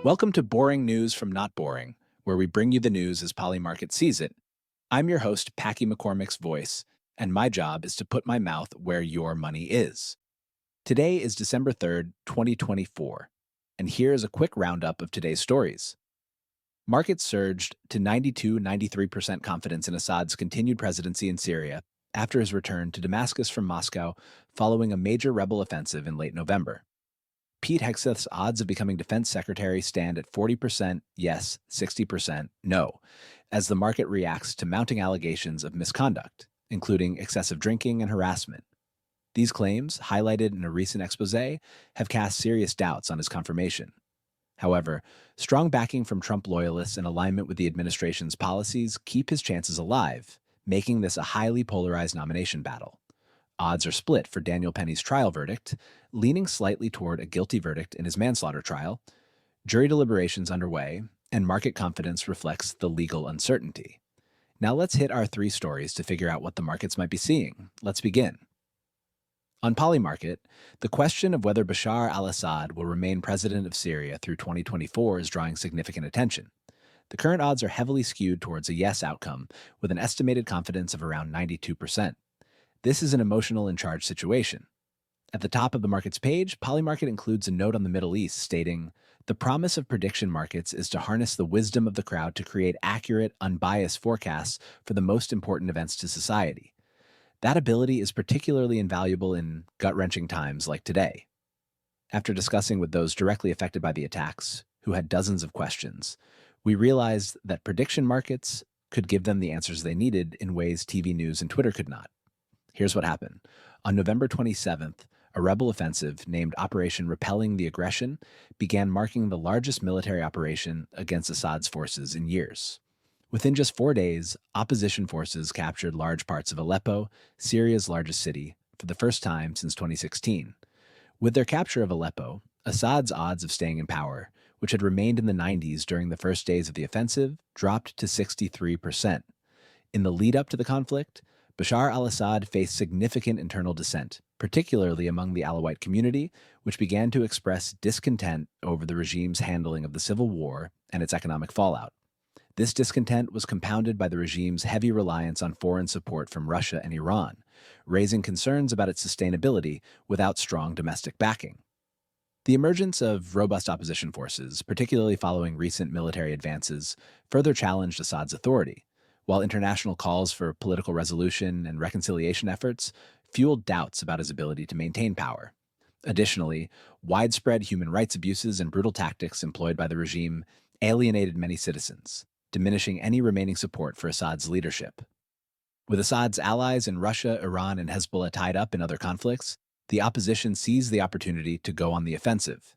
Welcome to Boring News from Not Boring, where we bring you the news as Polymarket sees it. I'm your host, Packy McCormick's voice, and my job is to put my mouth where your money is. Today is December 3rd, 2024, and here is a quick roundup of today's stories. Markets surged to 93% confidence in Assad's continued presidency in Syria after his return to Damascus from Moscow following a major rebel offensive in late November. Pete Hegseth's odds of becoming defense secretary stand at 40% yes, 60% no, as the market reacts to mounting allegations of misconduct, including excessive drinking and harassment. These claims, highlighted in a recent expose, have cast serious doubts on his confirmation. However, strong backing from Trump loyalists and alignment with the administration's policies keep his chances alive, making this a highly polarized nomination battle. Odds are split for Daniel Penny's trial verdict, leaning slightly toward a guilty verdict in his manslaughter trial. Jury deliberations underway, and market confidence reflects the legal uncertainty. Now let's hit our three stories to figure out what the markets might be seeing. Let's begin. On Polymarket, the question of whether Bashar Al-Assad will remain president of Syria through 2024 is drawing significant attention. The current odds are heavily skewed towards a yes outcome, with an estimated confidence of around 92%. This is an emotional and charged situation. At the top of the market's page, Polymarket includes a note on the Middle East stating, "The promise of prediction markets is to harness the wisdom of the crowd to create accurate, unbiased forecasts for the most important events to society. That ability is particularly invaluable in gut-wrenching times like today." After discussing with those directly affected by the attacks, who had dozens of questions, we realized that prediction markets could give them the answers they needed in ways TV news and Twitter could not. Here's what happened. On November 27th, a rebel offensive named Operation Repelling the Aggression began, marking the largest military operation against Assad's forces in years. Within just 4 days, opposition forces captured large parts of Aleppo, Syria's largest city, for the first time since 2016. With their capture of Aleppo, Assad's odds of staying in power, which had remained in the 90s during the first days of the offensive, dropped to 63%. In the lead-up to the conflict, Bashar al-Assad faced significant internal dissent, particularly among the Alawite community, which began to express discontent over the regime's handling of the civil war and its economic fallout. This discontent was compounded by the regime's heavy reliance on foreign support from Russia and Iran, raising concerns about its sustainability without strong domestic backing. The emergence of robust opposition forces, particularly following recent military advances, further challenged Assad's authority, while international calls for political resolution and reconciliation efforts fueled doubts about his ability to maintain power. Additionally, widespread human rights abuses and brutal tactics employed by the regime alienated many citizens, diminishing any remaining support for Assad's leadership. With Assad's allies in Russia, Iran, and Hezbollah tied up in other conflicts, the opposition seized the opportunity to go on the offensive.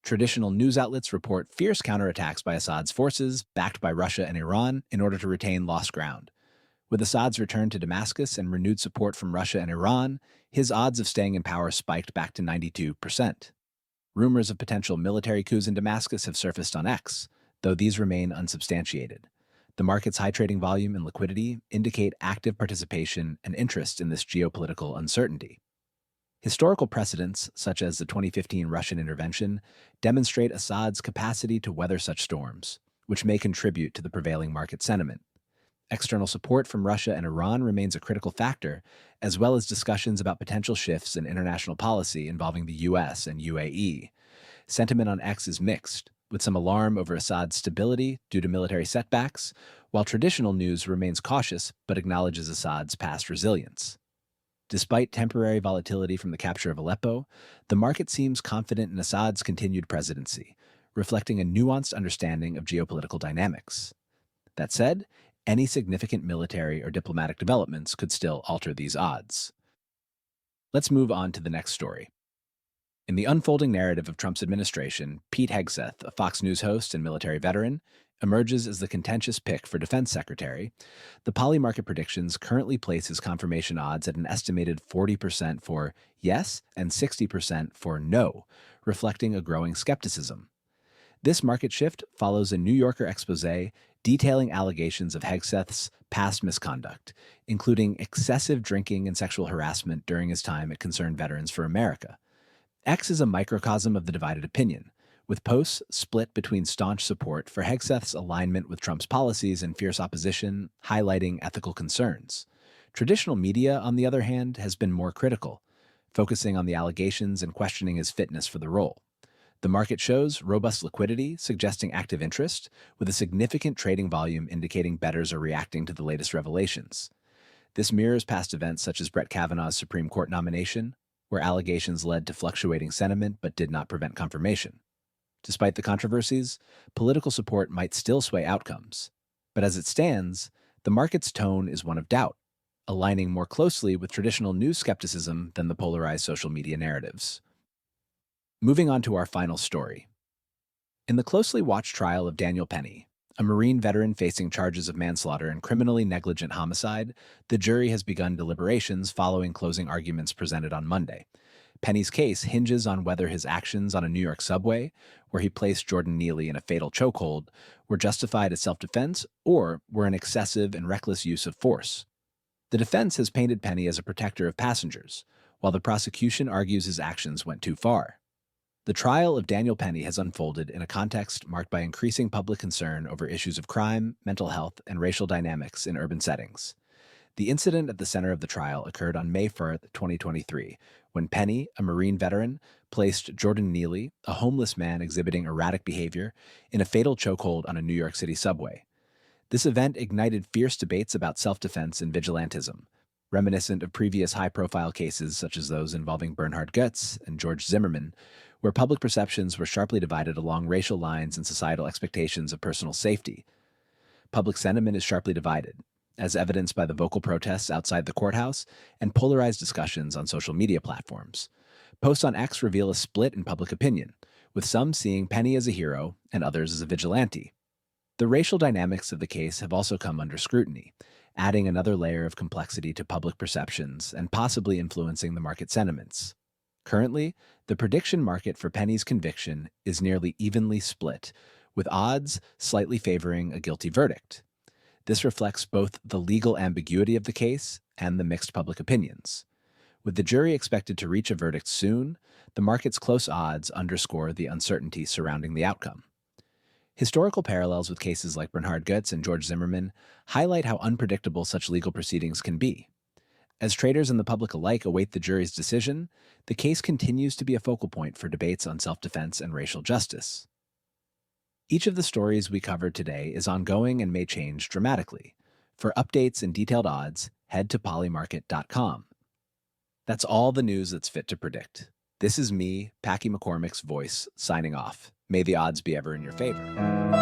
Traditional news outlets report fierce counterattacks by Assad's forces, backed by Russia and Iran, in order to retain lost ground. With Assad's return to Damascus and renewed support from Russia and Iran, his odds of staying in power spiked back to 92%. Rumors of potential military coups in Damascus have surfaced on X, though these remain unsubstantiated. The market's high trading volume and liquidity indicate active participation and interest in this geopolitical uncertainty. Historical precedents, such as the 2015 Russian intervention, demonstrate Assad's capacity to weather such storms, which may contribute to the prevailing market sentiment. External support from Russia and Iran remains a critical factor, as well as discussions about potential shifts in international policy involving the US and UAE. Sentiment on X is mixed, with some alarm over Assad's stability due to military setbacks, while traditional news remains cautious but acknowledges Assad's past resilience. Despite temporary volatility from the capture of Aleppo, the market seems confident in Assad's continued presidency, reflecting a nuanced understanding of geopolitical dynamics. That said, any significant military or diplomatic developments could still alter these odds. Let's move on to the next story. In the unfolding narrative of Trump's administration, Pete Hegseth, a Fox News host and military veteran, emerges as the contentious pick for defense secretary. The Polymarket predictions currently place his confirmation odds at an estimated 40% for yes and 60% for no, reflecting a growing skepticism. This market shift follows a New Yorker expose detailing allegations of Hegseth's past misconduct, including excessive drinking and sexual harassment during his time at Concerned Veterans for America. X is a microcosm of the divided opinion, with posts split between staunch support for Hegseth's alignment with Trump's policies and fierce opposition, highlighting ethical concerns. Traditional media, on the other hand, has been more critical, focusing on the allegations and questioning his fitness for the role. The market shows robust liquidity, suggesting active interest, with a significant trading volume indicating bettors are reacting to the latest revelations. This mirrors past events such as Brett Kavanaugh's Supreme Court nomination, where allegations led to fluctuating sentiment but did not prevent confirmation. Despite the controversies, political support might still sway outcomes. But as it stands, the market's tone is one of doubt, aligning more closely with traditional news skepticism than the polarized social media narratives. Moving on to our final story. In the closely watched trial of Daniel Penny, a Marine veteran facing charges of manslaughter and criminally negligent homicide, the jury has begun deliberations following closing arguments presented on Monday. Penny's case hinges on whether his actions on a New York subway, where he placed Jordan Neely in a fatal chokehold, were justified as self-defense or were an excessive and reckless use of force. The defense has painted Penny as a protector of passengers, while the prosecution argues his actions went too far. The trial of Daniel Penny has unfolded in a context marked by increasing public concern over issues of crime, mental health, and racial dynamics in urban settings. The incident at the center of the trial occurred on May 4th, 2023, when Penny, a Marine veteran, placed Jordan Neely, a homeless man exhibiting erratic behavior, in a fatal chokehold on a New York City subway. This event ignited fierce debates about self-defense and vigilantism, reminiscent of previous high-profile cases such as those involving Bernhard Goetz and George Zimmerman, where public perceptions were sharply divided along racial lines and societal expectations of personal safety. Public sentiment is sharply divided, as evidenced by the vocal protests outside the courthouse and polarized discussions on social media platforms. Posts on X reveal a split in public opinion, with some seeing Penny as a hero and others as a vigilante. The racial dynamics of the case have also come under scrutiny, adding another layer of complexity to public perceptions and possibly influencing the market sentiments. Currently, the prediction market for Penny's conviction is nearly evenly split, with odds slightly favoring a guilty verdict. This reflects both the legal ambiguity of the case and the mixed public opinions. With the jury expected to reach a verdict soon, the market's close odds underscore the uncertainty surrounding the outcome. Historical parallels with cases like Bernhard Goetz and George Zimmerman highlight how unpredictable such legal proceedings can be. As traders and the public alike await the jury's decision, the case continues to be a focal point for debates on self-defense and racial justice. Each of the stories we covered today is ongoing and may change dramatically. For updates and detailed odds, head to polymarket.com. That's all the news that's fit to predict. This is me, Packy McCormick's voice, signing off. May the odds be ever in your favor.